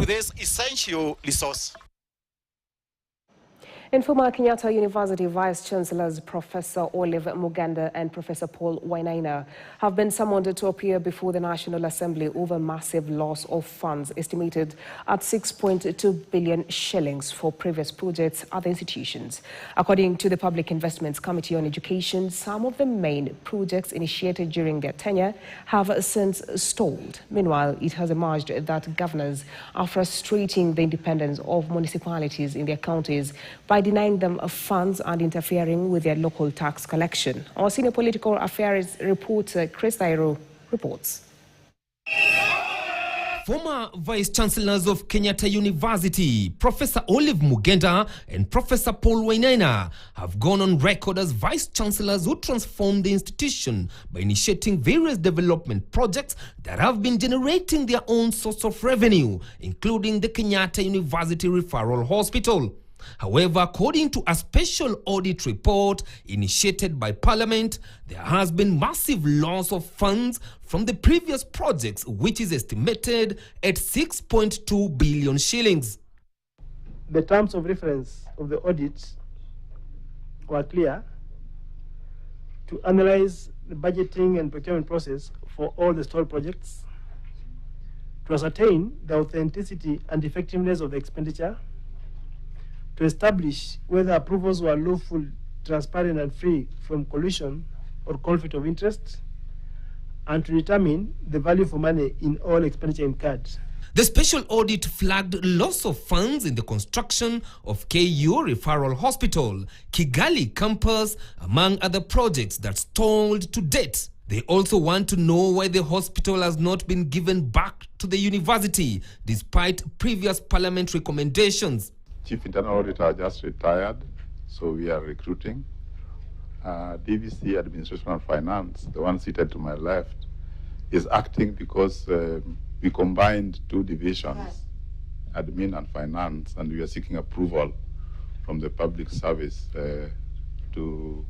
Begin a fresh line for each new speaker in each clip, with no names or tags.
to this essential resource.
And former Kenyatta University Vice-Chancellors Professor Olive Mugenda and Professor Paul Wainaina have been summoned to appear before the National Assembly over massive loss of funds estimated at 6.2 billion shillings for previous projects at the institutions. According to the Public Investments Committee on Education, some of the main projects initiated during their tenure have since stalled. Meanwhile, it has emerged that governors are frustrating the independence of municipalities in their counties by denying them funds and interfering with their local tax collection. Our senior political affairs reporter Chris Dairo reports.
Former Vice-Chancellors of Kenyatta University, Professor Olive Mugenda and Professor Paul Wainaina, have gone on record as Vice-Chancellors who transformed the institution by initiating various development projects that have been generating their own source of revenue, including the Kenyatta University Referral Hospital. However, according to a special audit report initiated by Parliament, there has been massive loss of funds from the previous projects, which is estimated at 6.2 billion shillings.
The terms of reference of the audit were clear to analyze the budgeting and procurement process for all the stalled projects, to ascertain the authenticity and effectiveness of the expenditure, to establish whether approvals were lawful, transparent and free from collusion or conflict of interest, and to determine the value for money in all expenditure incurred.
The special audit flagged loss of funds in the construction of KU Referral Hospital, Kigali Campus, among other projects that stalled to date. They also want to know why the hospital has not been given back to the university, despite previous parliament recommendations.
Chief Internal Auditor just retired, so we are recruiting. DVC, Administration and Finance, the one seated to my left, is acting because we combined two divisions, Admin and Finance, and we are seeking approval from the Public Service to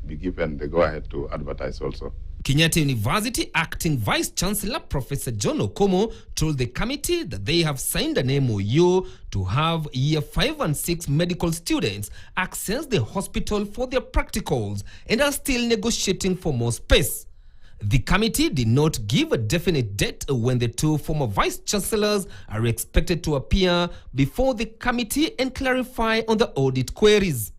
be given the go-ahead to advertise also.
Kenyatta University Acting Vice-Chancellor Professor John Okomo told the committee that they have signed an MOU to have Year 5 and 6 medical students access the hospital for their practicals and are still negotiating for more space. The committee did not give a definite date when the two former Vice-Chancellors are expected to appear before the committee and clarify on the audit queries.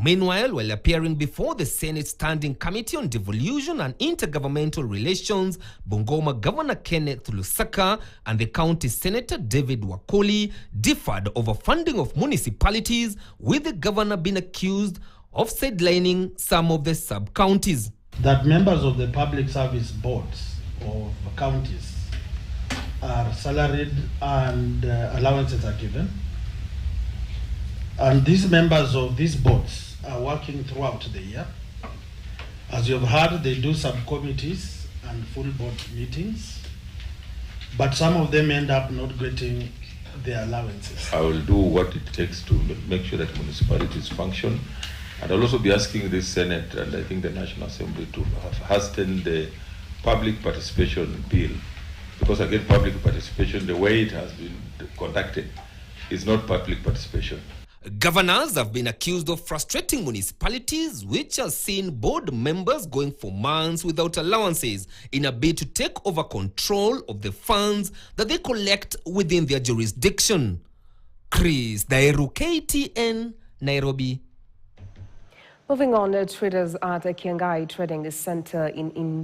Meanwhile, while appearing before the Senate Standing Committee on Devolution and Intergovernmental Relations, Bungoma Governor Kenneth Lusaka and the County Senator David Wakoli differed over funding of municipalities, with the governor being accused of sidelining some of the sub-counties.
That members of the public service boards of counties are salaried and allowances are given. And these members of these boards are working throughout the year. As you have heard, they do subcommittees and full board meetings, but some of them end up not getting their allowances.
I will do what it takes to make sure that municipalities function, and I'll also be asking the Senate and I think the National Assembly to hasten the public participation bill, because again, public participation, the way it has been conducted, is not public participation.
Governors have been accused of frustrating municipalities, which has seen board members going for months without allowances in a bid to take over control of the funds that they collect within their jurisdiction. Chris Dairo, KTN, Nairobi.
Moving on, traders at Kiangai Trading Center in